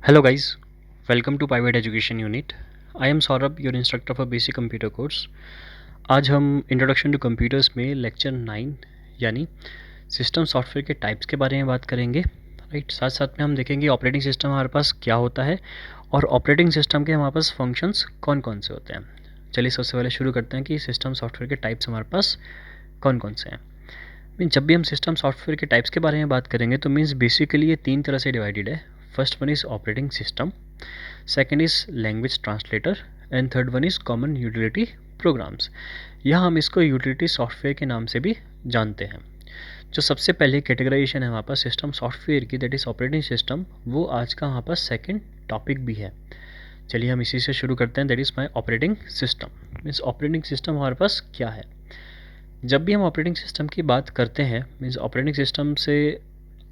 Hello guys, welcome to Private Education Unit. I am Saurabh, your instructor for Basic Computer Course. आज हम introduction to computers में lecture 9 यानी system software के types के बारे में बात करेंगे। राइट, साथ साथ में हम देखेंगे ऑपरेटिंग सिस्टम हमारे पास क्या होता है और ऑपरेटिंग सिस्टम के हमारे पास फंक्शंस कौन कौन से होते हैं। चलिए सबसे पहले शुरू करते हैं कि सिस्टम सॉफ्टवेयर के टाइप्स हमारे पास कौन कौन से हैं। जब भी हम सिस्टम सॉफ्टवेयर के टाइप्स के बारे में बात करेंगे तो मीन्स बेसिकली ये 3 तरह से डिवाइडेड है। First one is operating system, second is language translator and third one is common utility programmes. यहाँ हम इसको यूटिलिटी सॉफ्टवेयर के नाम से भी जानते हैं। जो सबसे पहले कैटेगराइजेशन है हमारे पास सिस्टम सॉफ्टवेयर की, दैट इज़ ऑपरेटिंग सिस्टम, वो आज का हमारे पास सेकेंड टॉपिक भी है। चलिए हम इसी से शुरू करते हैं, that is my operating system. Means operating system हमारे पास क्या है। जब भी हम ऑपरेटिंग सिस्टम की बात करते हैं, मीन्स ऑपरेटिंग सिस्टम से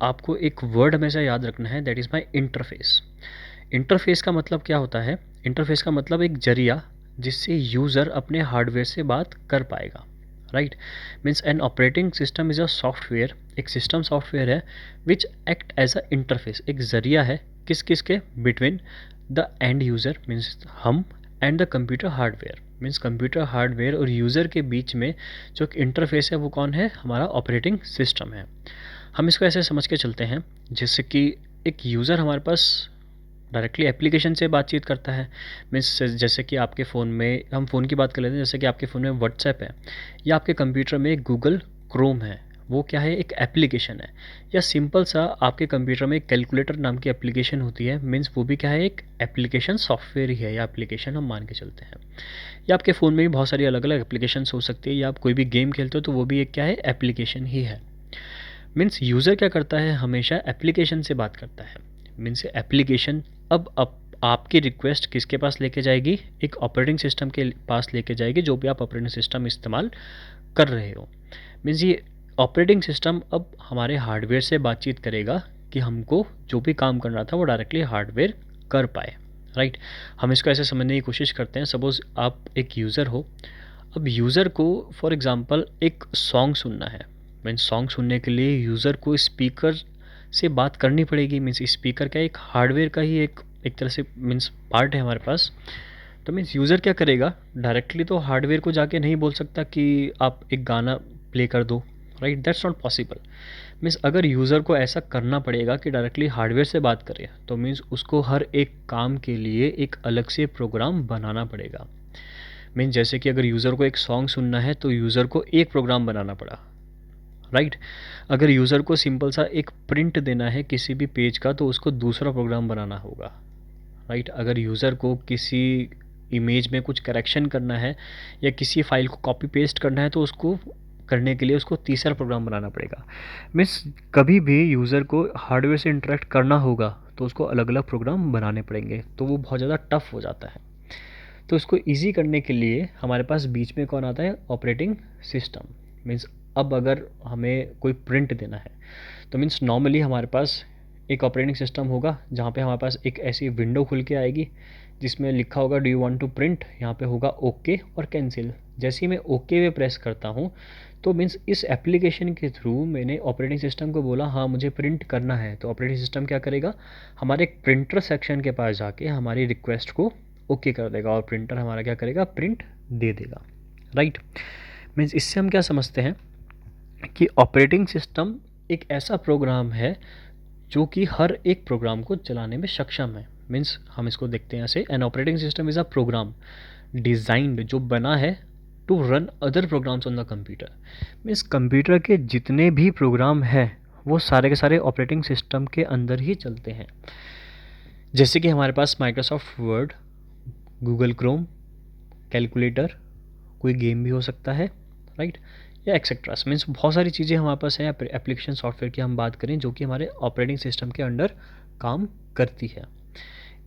आपको एक वर्ड हमेशा याद रखना है, that is my interface. Interface का मतलब क्या होता है? इंटरफेस का मतलब एक जरिया जिससे यूज़र अपने हार्डवेयर से बात कर पाएगा। Right, means an operating system is a software, एक सिस्टम सॉफ्टवेयर है which act as a interface, एक जरिया है किस किस के, between the end user means हम and the computer hardware, means computer hardware और यूज़र के बीच में जो इंटरफेस है वो कौन है? हमारा ऑपरेटिंग सिस्टम है। हम इसको ऐसे समझ के चलते हैं जैसे कि एक यूज़र हमारे पास डायरेक्टली एप्लीकेशन से बातचीत करता है। मीन्स जैसे कि आपके फ़ोन में, हम फ़ोन की बात कर लेते हैं, जैसे कि आपके फ़ोन में व्हाट्सएप है या आपके कंप्यूटर में गूगल क्रोम है, वो क्या है? एक एप्लीकेशन है। या सिंपल सा आपके कंप्यूटर में एक कैलकुलेटर नाम की एप्लीकेशन होती है, मीन्स वो भी क्या है? एक एप्लीकेशन सॉफ्टवेयर ही है या एप्लीकेशन हम मान के चलते हैं। या आपके फ़ोन में भी बहुत सारी अलग अलग एप्लीकेशंस हो सकती है, या आप कोई भी गेम खेलते हो तो वो भी एक क्या है? एप्लीकेशन ही है। मीन्स यूज़र क्या करता है? हमेशा एप्लीकेशन से बात करता है। मीन्स एप्लीकेशन अब आपकी रिक्वेस्ट किसके पास लेके जाएगी? एक ऑपरेटिंग सिस्टम के पास लेके जाएगी, जो भी आप ऑपरेटिंग सिस्टम इस्तेमाल कर रहे हो। मीन्स ये ऑपरेटिंग सिस्टम अब हमारे हार्डवेयर से बातचीत करेगा कि हमको जो भी काम करना था वो डायरेक्टली हार्डवेयर कर पाए। राइट, हम इसको ऐसे समझने की कोशिश करते हैं। सपोज़ आप एक यूज़र हो, अब यूज़र को फॉर एग्ज़ाम्पल एक सॉन्ग सुनना है। मीन्स सॉन्ग सुनने के लिए यूज़र को स्पीकर से बात करनी पड़ेगी। मीन्स स्पीकर का एक हार्डवेयर का ही एक एक तरह से मीन्स पार्ट है हमारे पास। तो मीन्स यूज़र क्या करेगा? डायरेक्टली तो हार्डवेयर को जाके नहीं बोल सकता कि आप एक गाना प्ले कर दो। Right, that's not possible. Means अगर यूज़र को ऐसा करना पड़ेगा कि डायरेक्टली हार्डवेयर से बात करे, तो मीन्स उसको हर एक काम के लिए एक अलग से प्रोग्राम बनाना पड़ेगा। मीन्स जैसे कि अगर यूज़र को एक सॉन्ग सुनना है तो यूज़र को एक प्रोग्राम बनाना पड़ा। राइट, अगर यूज़र को सिंपल सा एक प्रिंट देना है किसी भी पेज का तो उसको दूसरा प्रोग्राम बनाना होगा। राइट, अगर यूज़र को किसी इमेज में कुछ करेक्शन करना है या किसी फाइल को कॉपी पेस्ट करना है तो उसको करने के लिए उसको तीसरा प्रोग्राम बनाना पड़ेगा। मीन्स कभी भी यूज़र को हार्डवेयर से इंटरेक्ट करना होगा तो उसको अलग अलग प्रोग्राम बनाने पड़ेंगे, तो वो बहुत ज़्यादा टफ हो जाता है। तो इसको ईज़ी करने के लिए हमारे पास बीच में कौन आता है? Operating system. मीन्स अब अगर हमें कोई प्रिंट देना है तो मीन्स नॉर्मली हमारे पास एक ऑपरेटिंग सिस्टम होगा जहाँ पे हमारे पास एक ऐसी विंडो खुल के आएगी जिसमें लिखा होगा do you want to print. यहाँ पे होगा ओके और कैंसिल। जैसे ही मैं ओके पे प्रेस करता हूँ तो मीन्स इस एप्लीकेशन के थ्रू मैंने ऑपरेटिंग सिस्टम को बोला हाँ मुझे प्रिंट करना है, तो ऑपरेटिंग सिस्टम क्या करेगा? हमारे एक प्रिंटर सेक्शन के पास जाके हमारी रिक्वेस्ट को ओके कर देगा और प्रिंटर हमारा क्या करेगा? प्रिंट दे देगा। राइट, मीन्स इससे हम क्या समझते हैं कि ऑपरेटिंग सिस्टम एक ऐसा प्रोग्राम है जो कि हर एक प्रोग्राम को चलाने में सक्षम है। मीन्स हम इसको देखते हैं ऐसे, an operating system is a program designed, जो बना है to run other programs on the computer. Means computer के जितने भी प्रोग्राम हैं वो सारे के सारे ऑपरेटिंग सिस्टम के अंदर ही चलते हैं। जैसे कि हमारे पास Microsoft Word, Google Chrome, calculator, कोई गेम भी हो सकता है। राइट, या एक्सेट्रास। मीन्स बहुत सारी चीज़ें हमारे पास हैं। एप्लीकेशन सॉफ्टवेयर की हम बात करें जो कि हमारे ऑपरेटिंग सिस्टम के अंडर काम करती है।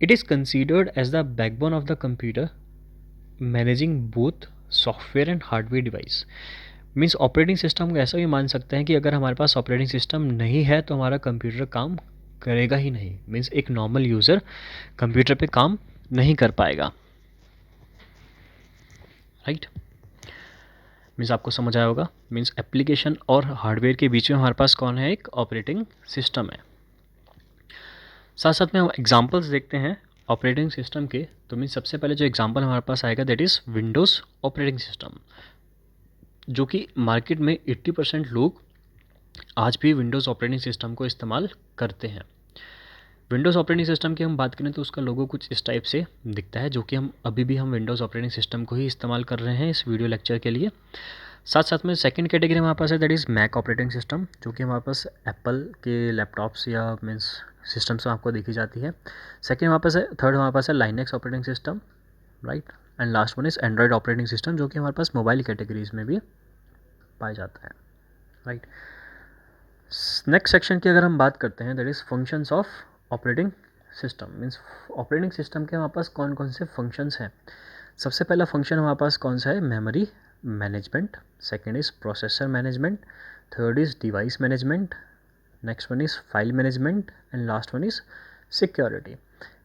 It is considered as the backbone of the computer, managing both software and hardware device. Means operating system को ऐसा भी मान सकते हैं कि अगर हमारे पास ऑपरेटिंग सिस्टम नहीं है तो हमारा कंप्यूटर काम करेगा ही नहीं। मीन्स एक नॉर्मल यूज़र कंप्यूटर पे काम नहीं कर पाएगा। राइट, मीन्स आपको समझ आया होगा। मीन्स एप्लीकेशन और हार्डवेयर के बीच में हमारे पास कौन है? एक ऑपरेटिंग सिस्टम है। साथ साथ में हम एग्जांपल्स देखते हैं ऑपरेटिंग सिस्टम के। तो मीन सबसे पहले जो एग्जांपल हमारे पास आएगा that is Windows operating system, जो कि मार्केट में 80% लोग आज भी विंडोज़ ऑपरेटिंग सिस्टम को इस्तेमाल करते हैं। विंडोज़ ऑपरेटिंग सिस्टम की हम बात करें तो उसका लोगो कुछ इस टाइप से दिखता है, जो कि हम अभी भी विंडोज़ ऑपरेटिंग सिस्टम को ही इस्तेमाल कर रहे हैं इस वीडियो लेक्चर के लिए। साथ साथ में सेकंड कैटेगरी हमारे पास है that is Mac operating system, जो कि हमारे पास एप्पल के लैपटॉप्स या मीन्स सिस्टम्स में आपको देखी जाती है। सेकंड हमारे पास है, थर्ड हमारे पास है Linux operating system, right, and last one is Android operating system, जो कि हमारे पास मोबाइल कैटेगरीज में भी पाया जाता है, राइट। नेक्स्ट सेक्शन की अगर हम बात करते हैं that is functions of operating system. Means operating system के हमारे पास कौन कौन से फंक्शंस हैं। सबसे पहला फंक्शन हमारे पास कौन सा है, memory management. Second is processor management. Third is device management. Next one is file management and last one is security.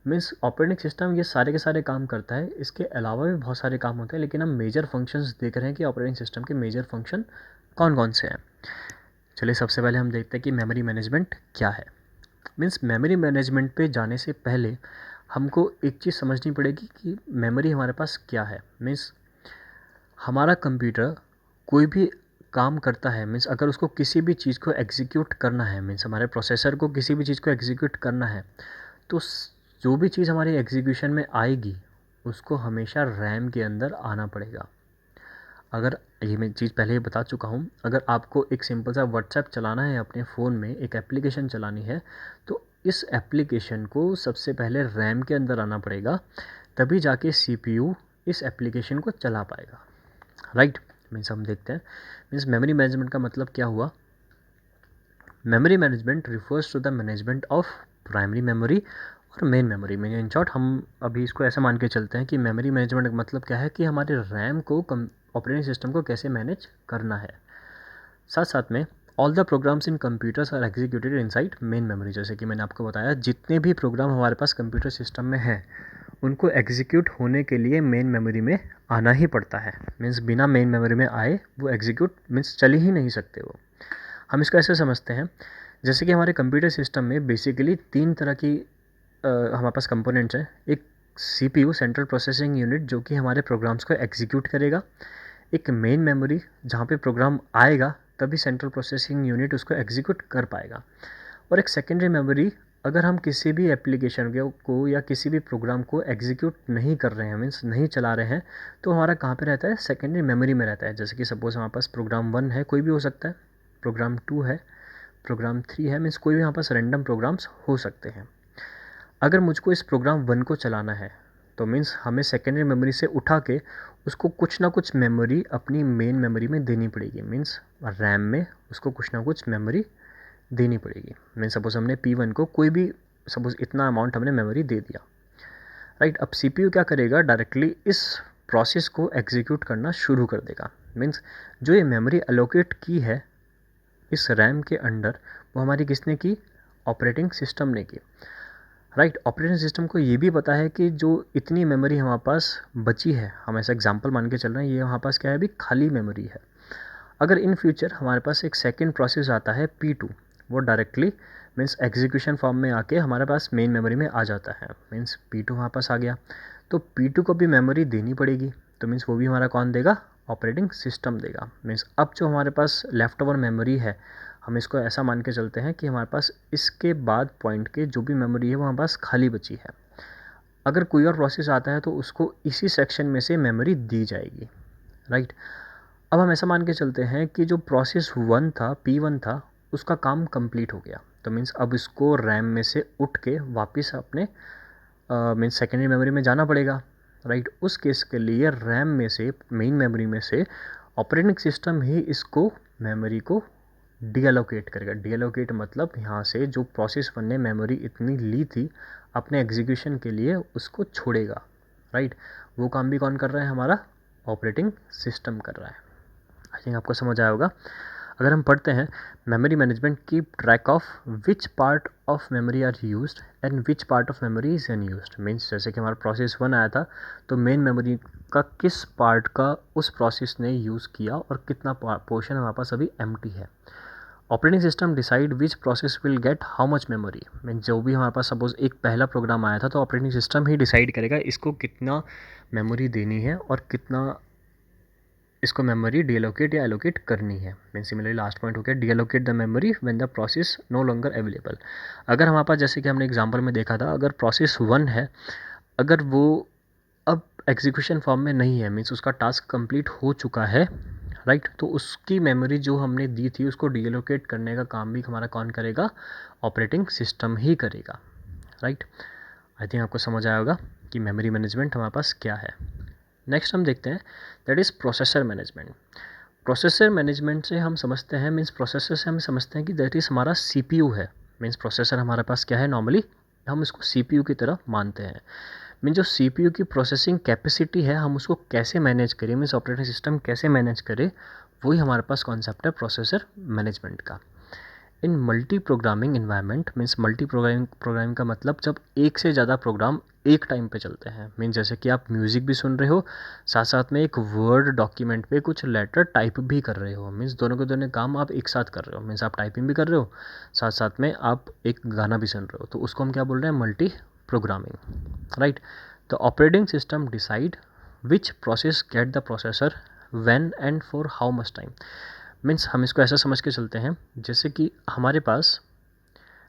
Means operating system ये सारे के सारे काम करता है, इसके अलावा भी बहुत सारे काम होते हैं, लेकिन हम मेजर फंक्शंस देख रहे हैं कि ऑपरेटिंग सिस्टम के मेजर फंक्शन कौन कौन से हैं। चलिए सबसे पहले हम देखते हैं कि मेमोरी मैनेजमेंट क्या है। मीन्स मेमोरी मैनेजमेंट पे जाने से पहले हमको एक चीज़ समझनी पड़ेगी कि मेमोरी हमारे पास क्या है। मीन्स हमारा कंप्यूटर कोई भी काम करता है, मीन्स अगर उसको किसी भी चीज़ को एग्जीक्यूट करना है, मीन्स हमारे प्रोसेसर को किसी भी चीज़ को एग्जीक्यूट करना है, तो जो भी चीज़ हमारी एग्जीक्यूशन में आएगी उसको हमेशा रैम के अंदर आना पड़ेगा। अगर ये मैं चीज़ पहले ही बता चुका हूँ, अगर आपको एक सिंपल सा व्हाट्सएप चलाना है अपने फ़ोन में, एक एप्लीकेशन चलानी है, तो इस एप्लीकेशन को सबसे पहले रैम के अंदर आना पड़ेगा, तभी जाके सीपीयू इस एप्लीकेशन को चला पाएगा, राइट। मीन्स हम देखते हैं मीन्स मेमोरी मैनेजमेंट का मतलब क्या हुआ। Memory management refers to the management of primary memory और मेन मेमोरी में। इन शॉर्ट हम अभी इसको ऐसा मान के चलते हैं कि मेमोरी मैनेजमेंट का मतलब क्या है कि हमारे रैम को ऑपरेटिंग सिस्टम को कैसे मैनेज करना है। साथ साथ में all the programs in computers are executed inside main memory. जैसे कि मैंने आपको बताया, जितने भी प्रोग्राम हमारे पास कंप्यूटर सिस्टम में हैं उनको एग्जीक्यूट होने के लिए मेन मेमोरी में आना ही पड़ता है। मीन्स बिना मेन मेमोरी में आए वो एग्जीक्यूट मीन्स चल ही नहीं सकते वो। हम इसको ऐसे समझते हैं जैसे कि हमारे कंप्यूटर सिस्टम में बेसिकली तीन तरह की हमारे पास कंपोनेंट्स हैं। एक सीपीयू, सेंट्रल प्रोसेसिंग यूनिट, जो कि हमारे प्रोग्राम्स को एग्जीक्यूट करेगा। एक मेन मेमोरी जहाँ पे प्रोग्राम आएगा तभी सेंट्रल प्रोसेसिंग यूनिट उसको एग्जीक्यूट कर पाएगा। और एक सेकेंडरी मेमोरी, अगर हम किसी भी एप्लीकेशन को या किसी भी प्रोग्राम को एग्जीक्यूट नहीं कर रहे हैं, मीन्स नहीं चला रहे हैं, तो हमारा कहाँ पे रहता है, सेकेंडरी मेमोरी में रहता है। जैसे कि सपोज़ हमारे पास प्रोग्राम 1 है, कोई भी हो सकता है, प्रोग्राम 2 है, प्रोग्राम 3 है, मीन्स कोई भी हमारे पास रैंडम प्रोग्राम्स हो सकते हैं। अगर मुझको इस प्रोग्राम 1 को चलाना है तो मीन्स हमें सेकेंडरी मेमोरी से उठा के उसको कुछ ना कुछ मेमोरी अपनी मेन मेमोरी में देनी पड़ेगी। मीन्स रैम में उसको कुछ ना कुछ मेमोरी देनी पड़ेगी। मीन्स सपोज़ हमने P1 को कोई भी सपोज़ इतना अमाउंट हमने मेमोरी दे दिया, राइट। अब CPU क्या करेगा, डायरेक्टली इस प्रोसेस को एग्जीक्यूट करना शुरू कर देगा। मीन्स जो ये मेमोरी एलोकेट की है इस रैम के अंडर, वो हमारी किसने की, ऑपरेटिंग सिस्टम ने की, राइट। ऑपरेटिंग सिस्टम को ये भी पता है कि जो इतनी मेमोरी हमारे पास बची है, हम ऐसा एग्जांपल मान के चल रहे हैं, ये हमारे पास क्या है, अभी खाली मेमोरी है। अगर इन फ्यूचर हमारे पास एक सेकेंड प्रोसेस आता है P2, वो डायरेक्टली मीन्स एग्जीक्यूशन फॉर्म में आके हमारे पास मेन मेमोरी में आ जाता है। मीन्स P2 हमारे पास आ गया तो P2 को भी मेमोरी देनी पड़ेगी, तो मीन्स वो भी हमारा कौन देगा, ऑपरेटिंग सिस्टम देगा। मीन्स अब जो हमारे पास लेफ़्ट ओवर मेमोरी है, हम इसको ऐसा मान के चलते हैं कि हमारे पास इसके बाद पॉइंट के जो भी मेमोरी है वो हमारे पास खाली बची है। अगर कोई और प्रोसेस आता है तो उसको इसी सेक्शन में से मेमोरी दी जाएगी, राइट। अब हम ऐसा मान के चलते हैं कि जो प्रोसेस 1 था, P1 था, उसका काम कंप्लीट हो गया, तो मीन्स अब इसको रैम में से उठ के वापस अपने मीन्स सेकेंडरी मेमोरी में जाना पड़ेगा, राइट। उस केस के लिए रैम में से, मेन मेमोरी में से ऑपरेटिंग सिस्टम ही इसको मेमोरी को डीएलोकेट करेगा। डीएलोकेट मतलब यहाँ से जो प्रोसेस 1 ने मेमोरी इतनी ली थी अपने एग्जीक्यूशन के लिए, उसको छोड़ेगा, राइट। वो काम भी कौन कर रहा है, हमारा ऑपरेटिंग सिस्टम कर रहा है। आई थिंक आपको समझ आया होगा। अगर हम पढ़ते हैं, memory management keep track of which part of memory are used and which part of memory is unused. Means जैसे कि हमारा प्रोसेस 1 आया था तो मेन मेमोरी का किस पार्ट का उस प्रोसेस ने यूज़ किया और कितना पोर्शन हमारे पास अभी एम्प्टी है। Operating system decide which process will get how much memory. Mean जो भी हमारे पास सपोज एक पहला प्रोग्राम आया था तो ऑपरेटिंग सिस्टम ही डिसाइड करेगा इसको कितना मेमोरी देनी है और कितना इसको मेमोरी डीएलोकेट या एलोकेट करनी है। मीन सिमिलरली लास्ट पॉइंट हो गया deallocate the memory when the process no longer available. अगर हमारे पास जैसे कि हमने एग्जांपल में देखा था, अगर प्रोसेस 1 है, अगर वो अब एग्जीक्यूशन फॉर्म में नहीं है, मीन्स उसका टास्क कंप्लीट हो चुका है, राइट, तो उसकी मेमोरी जो हमने दी थी उसको डीएलोकेट करने का काम भी हमारा कौन करेगा? ऑपरेटिंग सिस्टम ही करेगा, राइट। आई थिंक आपको समझ आया होगा कि मेमोरी मैनेजमेंट हमारे पास क्या है। नेक्स्ट हम देखते हैं that is processor management. Processor management से हम समझते हैं, मीन्स प्रोसेसर से हम समझते हैं कि दैट इज़ हमारा सीपीयू है। मीन्स प्रोसेसर हमारे पास क्या है, नॉर्मली हम इसको सीपीयू की तरह मानते हैं। मीन जो सीपीयू की प्रोसेसिंग कैपेसिटी है हम उसको कैसे मैनेज करें, मीन्स ऑपरेटिंग सिस्टम कैसे मैनेज करे, वही हमारे पास कॉन्सेप्ट है प्रोसेसर मैनेजमेंट का। In multi programming environment, means multi programming का मतलब जब एक से ज़्यादा प्रोग्राम एक टाइम पे चलते हैं। मीन्स जैसे कि आप म्यूज़िक भी सुन रहे हो, साथ साथ में एक वर्ड डॉक्यूमेंट पे कुछ लेटर टाइप भी कर रहे हो। मीन्स दोनों के दोनों काम आप एक साथ कर रहे हो। मीन्स आप टाइपिंग भी कर रहे हो, साथ साथ में आप एक गाना भी सुन रहे हो, तो उसको हम क्या बोल रहे हैं? Multi programming, right. The operating system decide which process get the processor when and for how much time. Means हम इसको ऐसा समझ के चलते हैं जैसे कि हमारे पास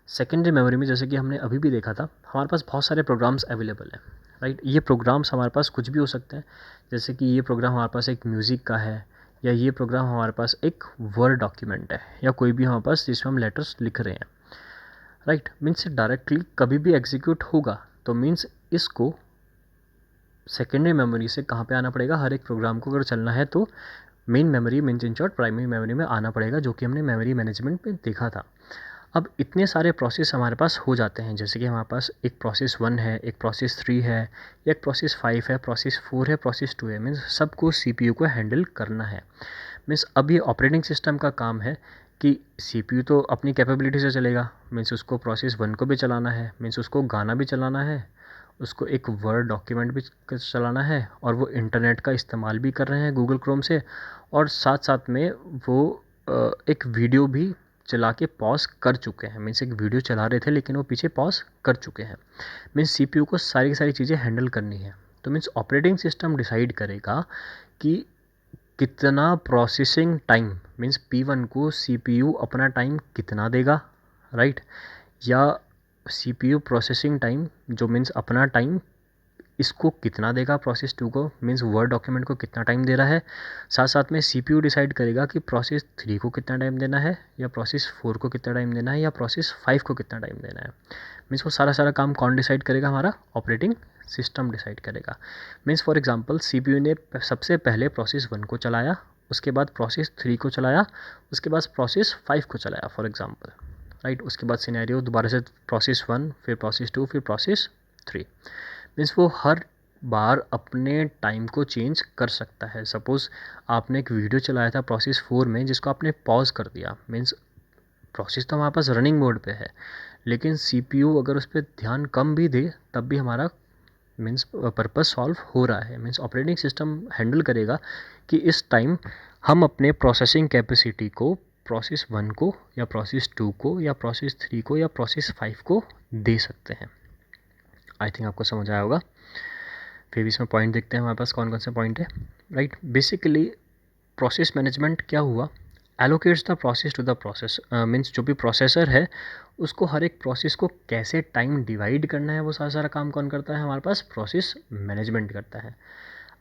सेकेंडरी मेमोरी में, जैसे कि हमने अभी भी देखा था, हमारे पास बहुत सारे प्रोग्राम्स अवेलेबल हैं, राइट। ये प्रोग्राम्स हमारे पास कुछ भी हो सकते हैं, जैसे कि ये प्रोग्राम हमारे पास एक म्यूज़िक का है, या ये प्रोग्राम हमारे पास एक वर्ड डॉक्यूमेंट है, या कोई भी हमारे पास जिसमें हम लेटर्स लिख रहे हैं, राइट। मीन्स डायरेक्टली कभी भी एग्जीक्यूट होगा तो मीन्स इसको सेकेंडरी मेमोरी से कहाँ पे आना पड़ेगा? हर एक प्रोग्राम को अगर चलना है तो main memory, means in short primary memory में आना पड़ेगा, जो कि हमने मेमोरी मैनेजमेंट में देखा था। अब इतने सारे प्रोसेस हमारे पास हो जाते हैं, जैसे कि हमारे पास एक प्रोसेस 1 है, एक प्रोसेस 3 है, एक प्रोसेस 5 है, प्रोसेस 4 है, प्रोसेस 2 है। मीन्स सबको सीपीयू को हैंडल करना है। मीन्स अब ये ऑपरेटिंग सिस्टम का काम है कि सीपीयू तो अपनी कैपेबिलिटी से चलेगा, मीन्स उसको प्रोसेस 1 को भी चलाना है, मीन्स उसको गाना भी चलाना है, उसको एक वर्ड डॉक्यूमेंट भी चलाना है, और वो इंटरनेट का इस्तेमाल भी कर रहे हैं गूगल क्रोम से, और साथ साथ में वो एक वीडियो भी चला के पॉज कर चुके हैं। मीन्स एक वीडियो चला रहे थे लेकिन वो पीछे पॉज कर चुके हैं। मीन्स सीपीयू को सारी की सारी चीज़ें हैंडल करनी है। तो मीन्स ऑपरेटिंग सिस्टम डिसाइड करेगा कि कितना प्रोसेसिंग टाइम, मीन्स P1 को सीपीयू अपना टाइम कितना देगा, राइट, या सीपीयू प्रोसेसिंग टाइम जो मीन्स अपना टाइम इसको कितना देगा प्रोसेस 2 को, मीन्स वर्ड डॉक्यूमेंट को कितना टाइम दे रहा है। साथ साथ में सीपीयू डिसाइड करेगा कि प्रोसेस 3 को कितना टाइम देना है, या प्रोसेस 4 को कितना टाइम देना है, या प्रोसेस 5 को कितना टाइम देना है। मीन्स वो सारा सारा काम कौन डिसाइड करेगा? हमारा ऑपरेटिंग सिस्टम डिसाइड करेगा। मीन्स फॉर एग्जांपल सीपीयू ने सबसे पहले प्रोसेस 1 को चलाया, उसके बाद प्रोसेस 3 को चलाया, उसके बाद प्रोसेस 5 को चलाया फॉर एग्जांपल, राइट। उसके बाद सिनेरियो दोबारा से प्रोसेस 1, फिर प्रोसेस 2, फिर प्रोसेस 3। मीन्स वो हर बार अपने टाइम को चेंज कर सकता है। सपोज़ आपने एक वीडियो चलाया था प्रोसेस 4 में जिसको आपने पॉज कर दिया, मीन्स प्रोसेस तो हमारे पास रनिंग मोड पे है, लेकिन सीपीयू अगर उस पर ध्यान कम भी दे तब भी हमारा मीन्स पर्पस सॉल्व हो रहा है। मीन्स ऑपरेटिंग सिस्टम हैंडल करेगा कि इस टाइम हम अपने प्रोसेसिंग कैपेसिटी को प्रोसेस 1 को, या प्रोसेस 2 को, या प्रोसेस 3 को, या प्रोसेस 5 को दे सकते हैं। आई थिंक आपको समझ आया होगा। फिर भी इसमें पॉइंट देखते हैं हमारे पास कौन कौन से पॉइंट है, राइट। बेसिकली प्रोसेस मैनेजमेंट क्या हुआ? Allocates the process to the process. Means जो भी प्रोसेसर है उसको हर एक प्रोसेस को कैसे टाइम डिवाइड करना है वो सारा सारा काम कौन करता है? हमारे पास प्रोसेस मैनेजमेंट करता है।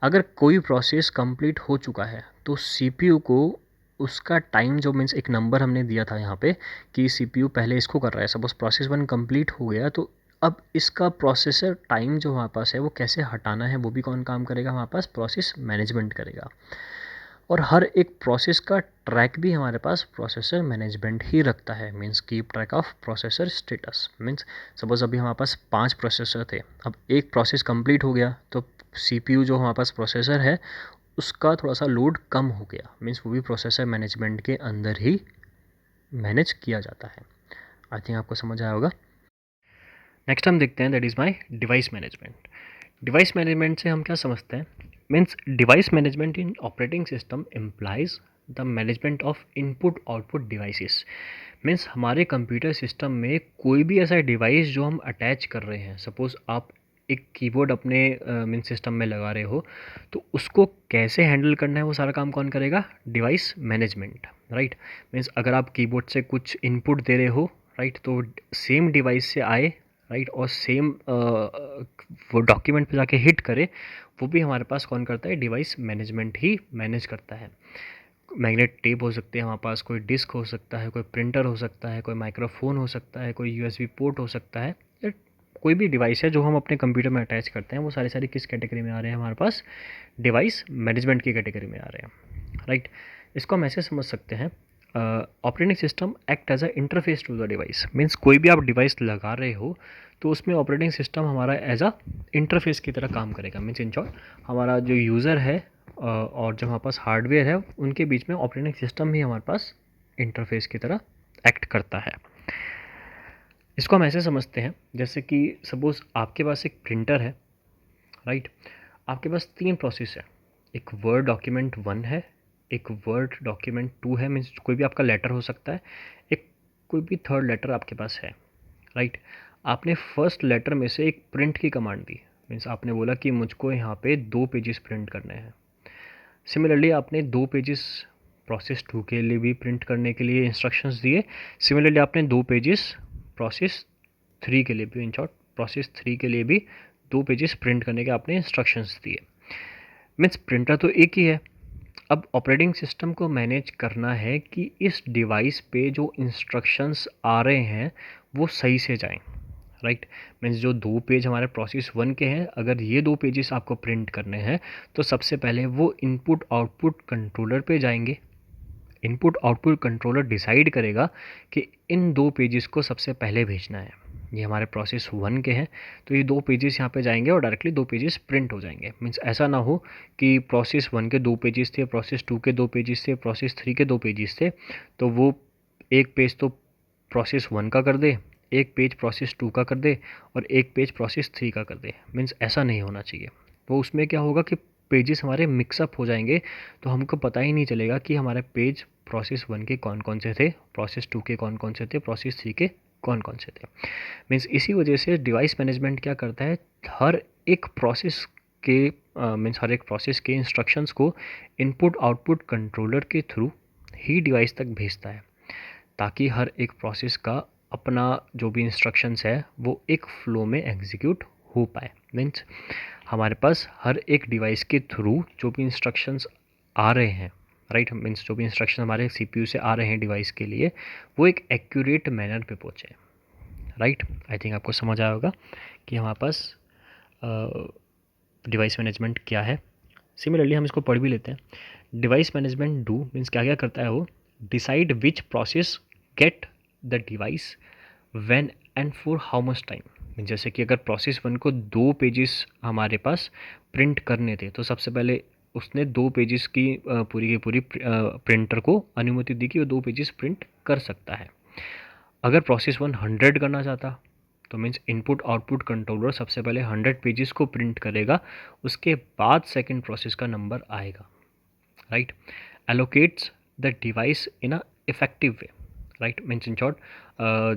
अगर कोई प्रोसेस कंप्लीट हो चुका है तो सीपीयू को उसका टाइम, जो मीन्स एक नंबर हमने दिया था यहाँ पे कि सीपीयू पहले इसको कर रहा है, सपोज प्रोसेस 1 कंप्लीट हो गया, तो अब इसका प्रोसेसर टाइम जो हमारे पास है वो कैसे हटाना है वो भी कौन काम करेगा? हमारे पास प्रोसेस मैनेजमेंट करेगा। और हर एक प्रोसेस का ट्रैक भी हमारे पास प्रोसेसर मैनेजमेंट ही रखता है। Means keep track of processor status. Means suppose अभी हमारे पास 5 प्रोसेसर थे, अब एक प्रोसेस कंप्लीट हो गया तो सीपीयू जो हमारे पास प्रोसेसर है उसका थोड़ा सा लोड कम हो गया, मीन्स वो भी प्रोसेसर मैनेजमेंट के अंदर ही मैनेज किया जाता है। आई थिंक आपको समझ आया होगा। नेक्स्ट हम देखते हैं that is my device management. Device management से हम क्या समझते हैं? Means device management in operating system implies the management of input output devices. Means हमारे कंप्यूटर सिस्टम में कोई भी ऐसा डिवाइस जो हम अटैच कर रहे हैं, सपोज़ आप एक कीबोर्ड अपने मीन्स सिस्टम में लगा रहे हो, तो उसको कैसे हैंडल करना है वो सारा काम कौन करेगा? Device management, right. मीन्स अगर आप कीबोर्ड से कुछ इनपुट दे रहे हो, राइट, तो सेम डिवाइस से आए, राइट, और सेम वो डॉक्यूमेंट पे जाके हिट करे, वो भी हमारे पास कौन करता है? डिवाइस मैनेजमेंट ही मैनेज करता है। मैग्नेट टेप हो सकते हैं हमारे पास, कोई डिस्क हो सकता है, कोई प्रिंटर हो सकता है, कोई माइक्रोफोन हो सकता है, कोई यूएसबी पोर्ट हो सकता है, या कोई भी डिवाइस है जो हम अपने कंप्यूटर में अटैच करते हैं, वो सारे सारे किस कैटेगरी में आ रहे हैं हमारे पास? डिवाइस मैनेजमेंट की कैटेगरी में आ रहे हैं, राइट। इसको हम ऐसे समझ सकते हैं, operating system act as a interface to the device. Means कोई भी आप डिवाइस लगा रहे हो तो उसमें ऑपरेटिंग सिस्टम हमारा एज अ इंटरफेस की तरह काम करेगा। मीन्स इन शॉर्ट, हमारा जो यूज़र है और जो हमारे पास हार्डवेयर है, उनके बीच में ऑपरेटिंग सिस्टम ही हमारे पास इंटरफेस की तरह एक्ट करता है। इसको हम ऐसे समझते हैं, जैसे कि सपोज़ आपके पास एक प्रिंटर है, राइट। आपके पास 3 प्रोसेस है, एक वर्ड डॉक्यूमेंट 1 है, एक वर्ड डॉक्यूमेंट 2 है, मीन्स कोई भी आपका लेटर हो सकता है, एक कोई भी थर्ड लेटर आपके पास है, राइट। आपने फर्स्ट लेटर में से एक प्रिंट की कमांड दी, मीन्स आपने बोला कि मुझको यहाँ पे 2 पेजेस प्रिंट करने हैं। सिमिलरली आपने 2 पेजेस प्रोसेस 2 के लिए भी प्रिंट करने के लिए इंस्ट्रक्शंस दिए। सिमिलरली आपने 2 पेजेस प्रोसेस 3 के लिए भी, इन शॉर्ट प्रोसेस 3 के लिए भी 2 पेजेस प्रिंट करने के आपने इंस्ट्रक्शंस दिए। मीन्स प्रिंटर तो एक ही है। अब ऑपरेटिंग सिस्टम को मैनेज करना है कि इस डिवाइस पे जो इंस्ट्रक्शंस आ रहे हैं वो सही से जाएं, राइट। मीन्स जो 2 पेज हमारे प्रोसेस 1 के हैं, अगर ये 2 पेजेस आपको प्रिंट करने हैं तो सबसे पहले वो इनपुट आउटपुट कंट्रोलर पे जाएंगे। इनपुट आउटपुट कंट्रोलर डिसाइड करेगा कि इन 2 पेजेस को सबसे पहले भेजना है। ये हमारे प्रोसेस 1 के हैं, तो ये 2 पेजेस यहाँ पे जाएंगे और डायरेक्टली 2 पेजेस प्रिंट हो जाएंगे। मीन्स ऐसा ना हो कि प्रोसेस 1 के 2 पेजेस थे, प्रोसेस 2 के 2 पेजेस थे, प्रोसेस 3 के 2 पेजेस थे, तो वो एक पेज तो प्रोसेस 1 का कर दे, एक पेज प्रोसेस 2 का कर दे और एक पेज प्रोसेस 3 का कर दे। मीन्स ऐसा नहीं होना चाहिए। तो उसमें क्या होगा कि पेजेस हमारे मिक्सअप हो जाएंगे, तो हमको पता ही नहीं चलेगा कि हमारे पेज प्रोसेस 1 के कौन कौन से थे, प्रोसेस 2 के कौन कौन से थे, प्रोसेस 3 के कौन कौन से थे। मीन्स इसी वजह से डिवाइस मैनेजमेंट क्या करता है, हर एक प्रोसेस के मीन्स हर एक प्रोसेस के इंस्ट्रक्शंस को इनपुट आउटपुट कंट्रोलर के थ्रू ही डिवाइस तक भेजता है, ताकि हर एक प्रोसेस का अपना जो भी इंस्ट्रक्शंस है वो एक फ़्लो में एग्जीक्यूट हो पाए। मीन्स हमारे पास हर एक डिवाइस के थ्रू जो भी इंस्ट्रक्शंस आ रहे हैं, राइट, मीन्स जो भी इंस्ट्रक्शन हमारे सीपीयू से आ रहे हैं डिवाइस के लिए, वो एक एक्यूरेट मैनर पे पहुँचे, राइट। आई थिंक आपको समझ आया होगा कि हमारे पास डिवाइस मैनेजमेंट क्या है। सिमिलरली हम इसको पढ़ भी लेते हैं। डिवाइस मैनेजमेंट डू मीन्स क्या क्या करता है वो, decide which process get the device when and for how much time. जैसे कि अगर प्रोसेस 1 को 2 पेजेस हमारे पास प्रिंट करने थे, तो सबसे पहले उसने 2 पेजेस की पूरी की पूरी प्रिंटर को अनुमति दी कि वो 2 पेजेस प्रिंट कर सकता है। अगर प्रोसेस 1 100 करना चाहता, तो मीन्स इनपुट आउटपुट कंट्रोलर सबसे पहले 100 पेजेस को प्रिंट करेगा, उसके बाद सेकंड प्रोसेस का नंबर आएगा, right. Allocates the device in a effective way, right. Means in short,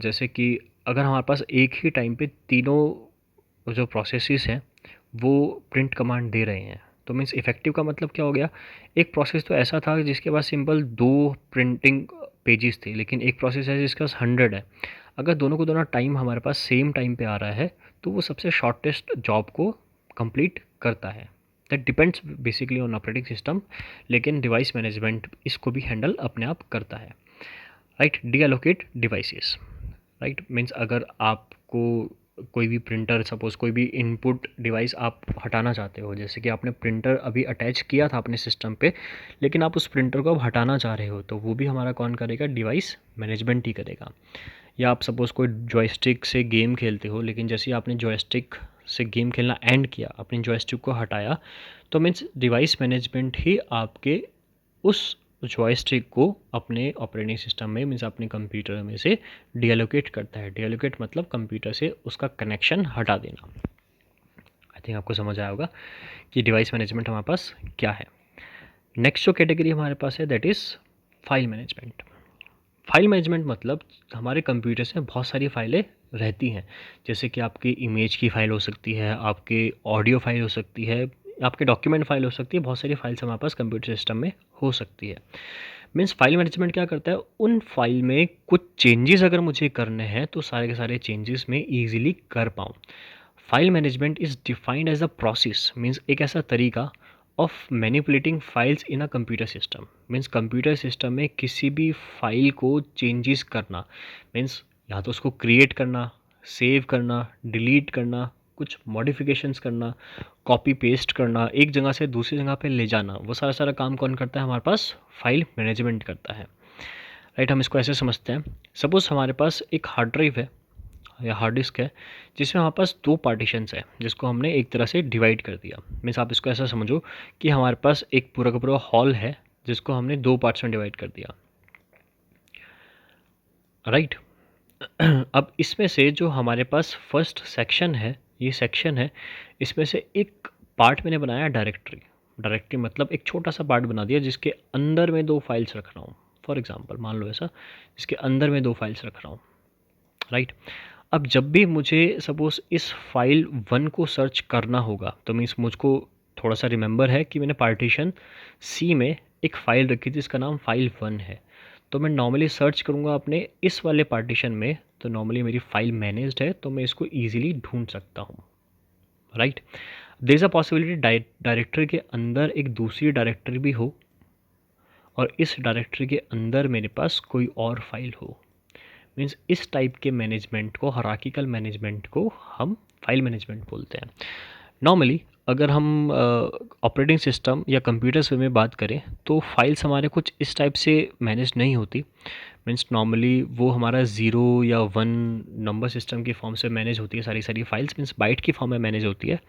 जैसे कि अगर हमारे पास एक ही टाइम पे तीनों जो प्रोसेसेस हैं वो प्रिंट कमांड दे रहे हैं, तो मीन्स इफेक्टिव का मतलब क्या हो गया, एक प्रोसेस तो ऐसा था जिसके पास सिंपल 2 प्रिंटिंग पेजेस थे, लेकिन एक प्रोसेस है जिसके पास 100 है। अगर दोनों को दोनों टाइम हमारे पास सेम टाइम पे आ रहा है, तो वो सबसे शॉर्टेस्ट जॉब को कंप्लीट करता है। That depends basically on operating system, लेकिन डिवाइस मैनेजमेंट इसको भी हैंडल अपने आप करता है, right. Deallocate devices, right. Means अगर आपको कोई भी प्रिंटर, सपोज़ कोई भी इनपुट डिवाइस आप हटाना चाहते हो, जैसे कि आपने प्रिंटर अभी अटैच किया था अपने सिस्टम पे, लेकिन आप उस प्रिंटर को अब हटाना चाह रहे हो, तो वो भी हमारा कौन करेगा, डिवाइस मैनेजमेंट ही करेगा। या आप सपोज़ कोई जॉयस्टिक से गेम खेलते हो, लेकिन जैसे ही आपने जॉयस्टिक से गेम खेलना एंड किया, अपनी जॉयस्टिक को हटाया, तो मीन्स डिवाइस मैनेजमेंट ही आपके उस जॉयस्टिक को अपने ऑपरेटिंग सिस्टम में, मीन्स अपने कंप्यूटर में से डीएलोकेट करता है। डीएलोकेट मतलब कंप्यूटर से उसका कनेक्शन हटा देना। आई थिंक आपको समझ आया होगा कि डिवाइस मैनेजमेंट हमारे पास क्या है। नेक्स्ट जो कैटेगरी हमारे पास है that is file management. File management मतलब हमारे कंप्यूटर्स में बहुत सारी फाइलें रहती हैं, जैसे कि आपकी इमेज की फ़ाइल हो सकती है, आपकी ऑडियो फाइल हो सकती है, आपके डॉक्यूमेंट फाइल हो सकती है, बहुत सारी फाइल्स हमारे पास कंप्यूटर सिस्टम में हो सकती है। मीन्स फाइल मैनेजमेंट क्या करता है, उन फाइल में कुछ चेंजेस अगर मुझे करने हैं तो सारे के सारे चेंजेस मैं ईजिली कर पाऊँ। File management is defined as a process, means एक ऐसा तरीका of manipulating files in a computer system. Means computer system में किसी भी फाइल को चेंजेस करना, मीन्स या तो उसको क्रिएट करना, सेव करना, डिलीट करना, कुछ मॉडिफिकेशंस करना, कॉपी पेस्ट करना, एक जगह से दूसरी जगह पे ले जाना, वो सारा सारा काम कौन करता है, हमारे पास फाइल मैनेजमेंट करता है। राइट, हम इसको ऐसे समझते हैं, सपोज़ हमारे पास एक हार्ड ड्राइव है या हार्ड डिस्क है जिसमें हमारे पास दो पार्टीशंस है जिसको हमने एक तरह से डिवाइड कर दिया। मीन्स आप इसको ऐसा समझो कि हमारे पास एक पूरा का पूरा हॉल है जिसको हमने दो पार्ट्स में डिवाइड कर दिया। राइट अब इसमें से जो हमारे पास फर्स्ट सेक्शन है, ये सेक्शन है, इसमें से एक पार्ट मैंने बनाया डायरेक्टरी। डायरेक्टरी मतलब एक छोटा सा पार्ट बना दिया जिसके अंदर मैं दो फाइल्स रख रहा हूँ। फॉर एग्जांपल मान लो ऐसा, जिसके अंदर मैं दो फाइल्स रख रहा हूँ। राइट, अब जब भी मुझे सपोज़ इस फाइल 1 को सर्च करना होगा तो मीन्स मुझको थोड़ा सा रिमेंबर है कि मैंने पार्टीशन सी में एक फ़ाइल रखी थी जिसका नाम फाइल 1 है। तो मैं नॉर्मली सर्च करूँगा अपने इस वाले पार्टीशन में, तो नॉर्मली मेरी फ़ाइल मैनेज्ड है तो मैं इसको ईजिली ढूंढ सकता हूँ। Right, there is a possibility directory के अंदर एक दूसरी डायरेक्टरी भी हो और इस डायरेक्टरी के अंदर मेरे पास कोई और फाइल हो। मीन्स इस टाइप के मैनेजमेंट को, हायरार्किकल मैनेजमेंट को हम फाइल मैनेजमेंट बोलते हैं। नॉर्मली अगर हम ऑपरेटिंग सिस्टम या कंप्यूटर्स में बात करें तो फाइल्स हमारे कुछ इस टाइप से मैनेज नहीं होती। मीन्स नॉर्मली वो हमारा 0 या 1 नंबर सिस्टम के फॉर्म से मैनेज होती है, सारी सारी फाइल्स मीन्स बाइट की फॉर्म में मैनेज होती है।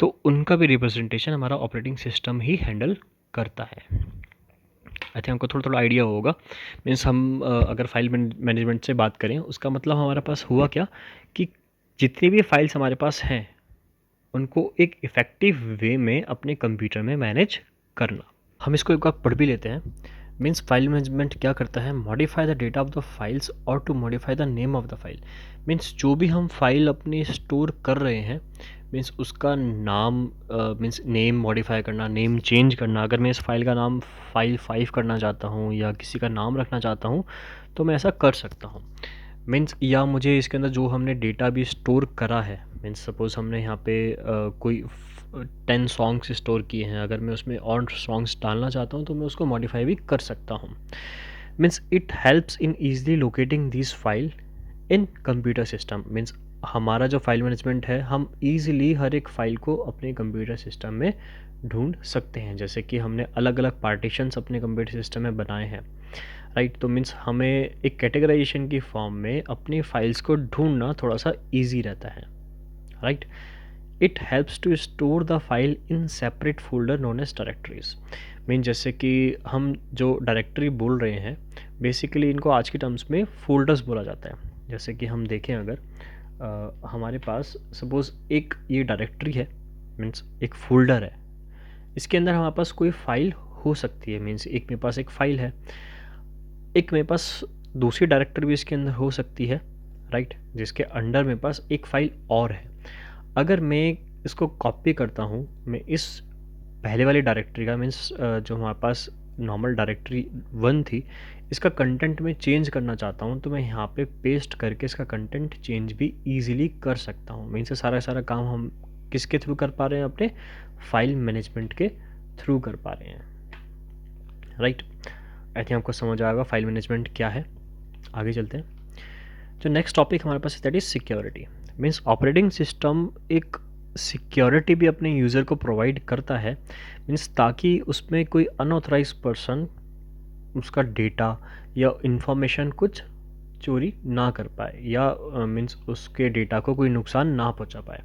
तो उनका भी रिप्रेजेंटेशन हमारा ऑपरेटिंग सिस्टम ही हैंडल करता है। आई थिंक हमको थोड़ा थोड़ा आइडिया होगा। मीन्स हम अगर फाइल मैनेजमेंट से बात करें उसका मतलब हमारे पास हुआ क्या कि जितनी भी फाइल्स हमारे पास हैं उनको एक इफ़ेक्टिव वे में अपने कंप्यूटर में मैनेज करना। हम इसको एक बार पढ़ भी लेते हैं। मीन्स फाइल मैनेजमेंट क्या करता है, modify the data of the files और to modify the name of the file. Means जो भी हम फाइल अपनी स्टोर कर रहे हैं, मीन्स उसका नाम, मीन्स नेम मॉडिफाई करना, नेम चेंज करना। अगर मैं इस फाइल का नाम फाइल 5 करना चाहता हूँ या किसी का नाम रखना चाहता हूँ तो मैं ऐसा कर सकता हूँ। मीन्स या मुझे इसके अंदर जो हमने डेटा भी स्टोर करा है, मीन्स सपोज़ हमने यहाँ पे कोई 10 सॉन्ग्स स्टोर किए हैं, अगर मैं उसमें और सॉन्ग्स डालना चाहता हूँ तो मैं उसको मॉडिफाई भी कर सकता हूँ। Means it helps in easily locating this file in computer system. Means हमारा जो फाइल मैनेजमेंट है, हम ईजिली हर एक फ़ाइल को अपने कंप्यूटर सिस्टम में ढूंढ सकते हैं, जैसे कि हमने अलग अलग पार्टीशंस अपने कंप्यूटर सिस्टम में बनाए हैं। राइट, तो मीन्स हमें एक कैटेगराइजेशन की फॉर्म में अपनी फाइल्स को ढूंढना थोड़ा सा ईजी रहता है। Right, it helps to store the file in separate folder known as directories. Mean जैसे कि हम जो डायरेक्टरी बोल रहे हैं, बेसिकली इनको आज के टर्म्स में फोल्डर्स बोला जाता है। जैसे कि हम देखें अगर हमारे पास सपोज़ एक ये डायरेक्टरी है, मीन्स एक फोल्डर है, इसके अंदर हमारे पास कोई फाइल हो सकती है। मीन्स एक मेरे पास एक फ़ाइल है, एक मेरे पास दूसरी डायरेक्टरी भी इसके अंदर हो सकती है। राइट, जिसके अंडर मेरे पास एक फ़ाइल और है। अगर मैं इसको कॉपी करता हूँ, मैं इस पहले वाली डायरेक्टरी का, मीन्स जो हमारे पास नॉर्मल डायरेक्टरी 1 थी, इसका कंटेंट मैं चेंज करना चाहता हूँ तो मैं यहाँ पे पेस्ट करके इसका कंटेंट चेंज भी ईजिली कर सकता हूँ। मीन्स सारा सारा काम हम किसके थ्रू कर पा रहे हैं, अपने फाइल मैनेजमेंट के थ्रू कर पा रहे हैं। राइट, आई थिंक आपको समझ आएगा फाइल मैनेजमेंट क्या है। आगे चलते हैं। जो नेक्स्ट टॉपिक हमारे पास है that is security. Means operating system एक सिक्योरिटी भी अपने यूज़र को प्रोवाइड करता है, मीन्स ताकि उसमें कोई अनऑथराइज पर्सन उसका डेटा या इंफॉर्मेशन कुछ चोरी ना कर पाए या मीन्स उसके डेटा को कोई नुकसान ना पहुंचा पाए।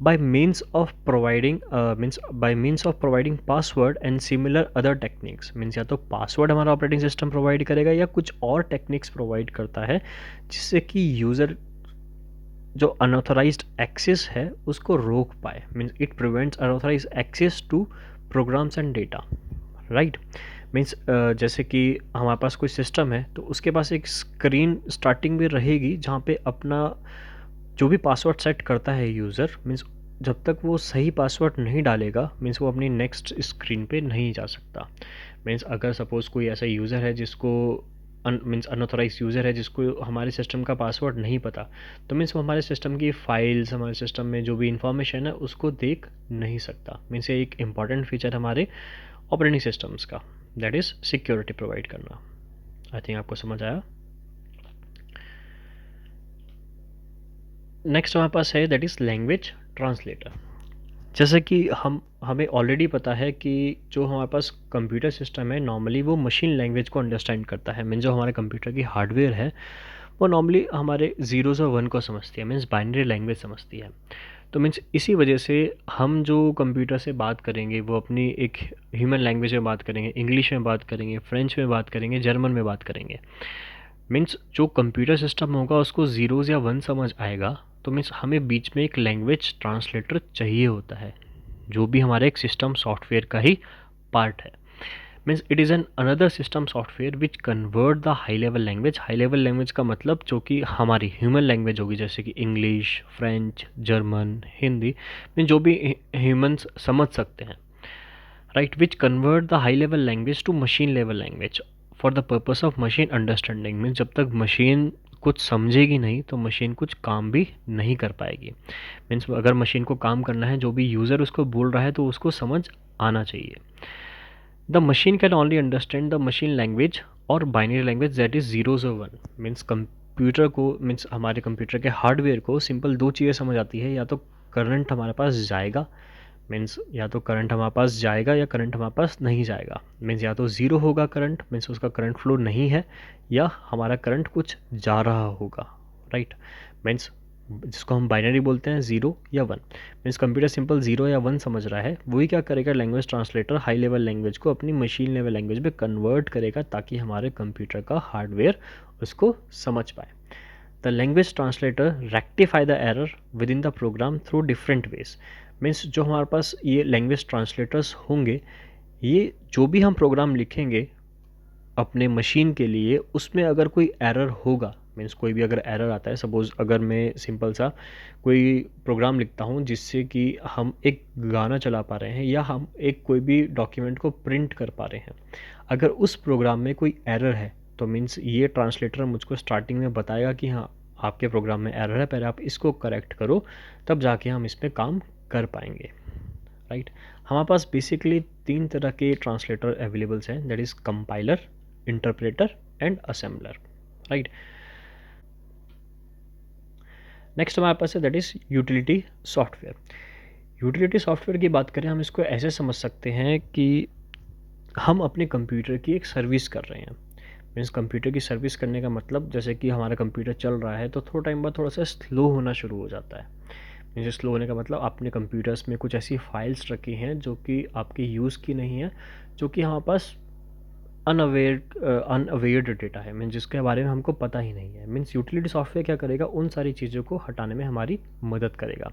by means of providing by means of providing password and similar other techniques। Means या तो पासवर्ड हमारा ऑपरेटिंग सिस्टम प्रोवाइड करेगा या कुछ और टेक्निक्स प्रोवाइड करता है जिससे कि यूज़र जो अनऑथराइज्ड एक्सेस है उसको रोक पाए। Means it prevents unauthorized access to programs and data. Right. Means जैसे कि हमारे पास कोई सिस्टम है तो उसके पास एक स्क्रीन स्टार्टिंग में रहेगी जहाँ पे अपना जो भी पासवर्ड सेट करता है यूज़र, मीन्स जब तक वो सही पासवर्ड नहीं डालेगा मीन्स वो अपनी नेक्स्ट स्क्रीन पे नहीं जा सकता। मीन्स अगर सपोज़ कोई ऐसा यूज़र है जिसको मीन्स अनऑथराइज यूज़र है जिसको हमारे सिस्टम का पासवर्ड नहीं पता, तो मीन्स वो हमारे सिस्टम की फाइल्स, हमारे सिस्टम में जो भी इंफॉर्मेशन है उसको देख नहीं सकता। मीन्स ये एक इम्पॉर्टेंट फीचर हमारे ऑपरेटिंग सिस्टम्स का, दैट इज़ सिक्योरिटी प्रोवाइड करना। आई थिंक आपको समझ आया। नेक्स्ट हमारे पास है दैट इज़ लैंग्वेज ट्रांसलेटर। जैसे कि हमें ऑलरेडी पता है कि जो हमारे पास कंप्यूटर सिस्टम है नॉर्मली वो मशीन लैंग्वेज को अंडरस्टैंड करता है। मीन्स जो हमारे कंप्यूटर की हार्डवेयर है वो नॉर्मली हमारे ज़ीरोज़ और वन को समझती है, मीन्स बाइनरी लैंग्वेज समझती है। तो मीन्स इसी वजह से हम जो कंप्यूटर से बात करेंगे वो अपनी एक ह्यूमन लैंग्वेज में बात करेंगे, इंग्लिश में बात करेंगे, फ्रेंच में बात करेंगे, जर्मन में बात करेंगे। मीन्स जो कंप्यूटर सिस्टम होगा उसको ज़ीरोज़ या वन समझ आएगा, तो मीन्स हमें बीच में एक लैंग्वेज ट्रांसलेटर चाहिए होता है जो भी हमारे एक सिस्टम सॉफ्टवेयर का ही पार्ट है। Means it is an another system software which convert the high level language. High level language का मतलब जो कि हमारी ह्यूमन लैंग्वेज होगी जैसे कि English, French, German, Hindi, mean जो भी ह्यूमन्स समझ सकते हैं, right, which convert the high level language to machine level language for the purpose of machine understanding. Means जब तक मशीन कुछ समझेगी नहीं तो मशीन कुछ काम भी नहीं कर पाएगी। मीन्स अगर मशीन को काम करना है जो भी यूज़र उसको बोल रहा है तो उसको समझ आना चाहिए। The machine can only understand the machine language और binary language that is zeros और वन। मीन्स कंप्यूटर को, मीन्स हमारे कंप्यूटर के हार्डवेयर को सिंपल दो चीज़ें समझ आती है, या तो करंट हमारे पास जाएगा, मीन्स या तो करंट हमारे पास जाएगा या करंट हमारे पास नहीं जाएगा। मीन्स या तो ज़ीरो होगा करंट, मीन्स उसका करंट फ्लो नहीं है, या हमारा करंट कुछ जा रहा होगा, राइट। मीन्स जिसको हम बाइनरी बोलते हैं ज़ीरो या one. Means computer simple zero या वन समझ रहा है, वही क्या करेगा language translator high level language को अपनी मशीन लेवल लैंग्वेज में कन्वर्ट करेगा ताकि हमारे कंप्यूटर का हार्डवेयर उसको समझ पाए। The language translator rectify the error within the program through different ways. Means जो हमारे पास ये लैंग्वेज ट्रांसलेटर्स होंगे, ये जो भी हम प्रोग्राम लिखेंगे अपने मशीन के लिए, उसमें अगर कोई एरर होगा, मीन्स कोई भी अगर एरर आता है, सपोज़ अगर मैं सिंपल सा कोई प्रोग्राम लिखता हूँ जिससे कि हम एक गाना चला पा रहे हैं या हम एक कोई भी डॉक्यूमेंट को प्रिंट कर पा रहे हैं, अगर उस प्रोग्राम में कोई एरर है तो मीन्स ये ट्रांसलेटर मुझको स्टार्टिंग में बताएगा कि हाँ आपके प्रोग्राम में एरर है, पहले आप इसको करेक्ट करो, तब जाके हम इस पर काम कर पाएंगे, राइट। हमारे पास बेसिकली तीन तरह के ट्रांसलेटर अवेलेबल्स हैं, that is compiler, interpreter and assembler, right. Next हमारे पास है that is utility software. Utility software की बात करें हम इसको ऐसे समझ सकते हैं कि हम अपने कंप्यूटर की एक सर्विस कर रहे हैं। मीन्स कंप्यूटर की सर्विस करने का मतलब जैसे कि हमारा कंप्यूटर चल रहा है तो थोड़ा टाइम बाद थोड़ा सा स्लो होना शुरू हो जाता है। मीन्स स्लो होने का मतलब आपने कंप्यूटर्स में कुछ ऐसी फाइल्स रखी हैं जो कि आपके यूज़ की नहीं है, जो कि हमारे पास अनअवेयर्ड डेटा है, मीन्स जिसके बारे में हमको पता ही नहीं है। मीन्स यूटिलिटी सॉफ्टवेयर क्या करेगा, उन सारी चीज़ों को हटाने में हमारी मदद करेगा।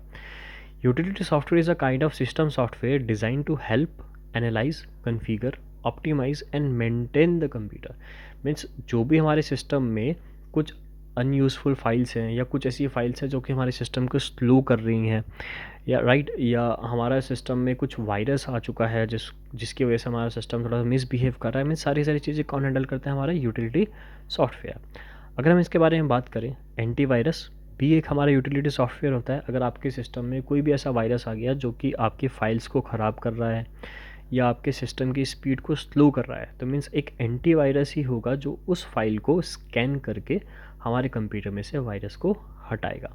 Utility software is a kind of system software design to help analyse, configure, optimise and maintain the computer. Means जो भी हमारे सिस्टम में कुछ अनयूज़फुल फाइल्स हैं या कुछ ऐसी फाइल्स हैं जो कि हमारे सिस्टम को स्लो कर रही हैं, या राइट, या हमारा सिस्टम में कुछ वायरस आ चुका है जिसकी वजह से हमारा सिस्टम थोड़ा मिसबिहेव कर रहा है, मीन्स सारी चीज़ें कौन हैंडल करते हैं, हमारा यूटिलिटी सॉफ्टवेयर। अगर हम इसके बारे में बात करें, एंटीवायरस भी एक हमारा यूटिलिटी सॉफ्टवेयर होता है। अगर आपके सिस्टम में कोई भी ऐसा वायरस आ गया जो कि आपकी फाइल्स को ख़राब कर रहा है या आपके सिस्टम की स्पीड को स्लो कर रहा है, तो मीन्स एक एंटीवायरस ही होगा जो उस फाइल को स्कैन करके हमारे कंप्यूटर में से वायरस को हटाएगा।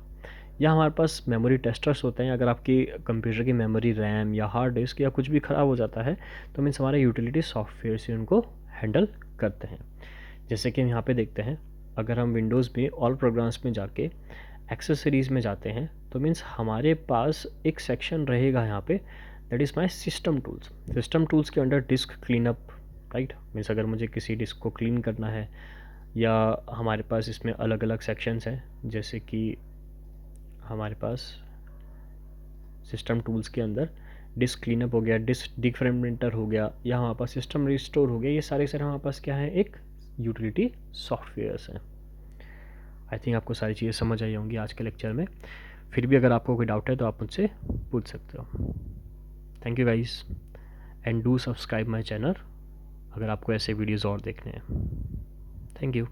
या हमारे पास मेमोरी टेस्टर्स होते हैं। अगर आपकी कंप्यूटर की मेमोरी, रैम या हार्ड डिस्क या कुछ भी ख़राब हो जाता है तो मीन्स हमारे यूटिलिटी सॉफ्टवेयर से उनको हैंडल करते हैं। जैसे कि हम यहाँ पे देखते हैं, अगर हम विंडोज़ में ऑल प्रोग्राम्स में जाके एक्सेसरीज़ में जाते हैं तो मीन्स हमारे पास एक सेक्शन रहेगा यहाँ पे, that is my system tools. System tools के under disk cleanup, right, means अगर मुझे किसी डिस्क को क्लीन करना है, या हमारे पास इसमें अलग अलग सेक्शंस हैं, जैसे कि हमारे पास सिस्टम टूल्स के अंदर डिस्क क्लीनअप हो गया, डिस्क डिफ्रेगमेंटर हो गया, या हमारे पास सिस्टम रिस्टोर हो गया, ये सारे हमारे पास क्या है, एक यूटिलिटी सॉफ्टवेयर्स हैं। आई थिंक आपको सारी चीज़ें समझ आई होंगी आज के लेक्चर में। फिर भी अगर आपको कोई डाउट है तो आप मुझसे पूछ सकते हो। Thank you guys and do subscribe my channel अगर आपको ऐसे वीडियोज़ और देखने हैं। Thank you.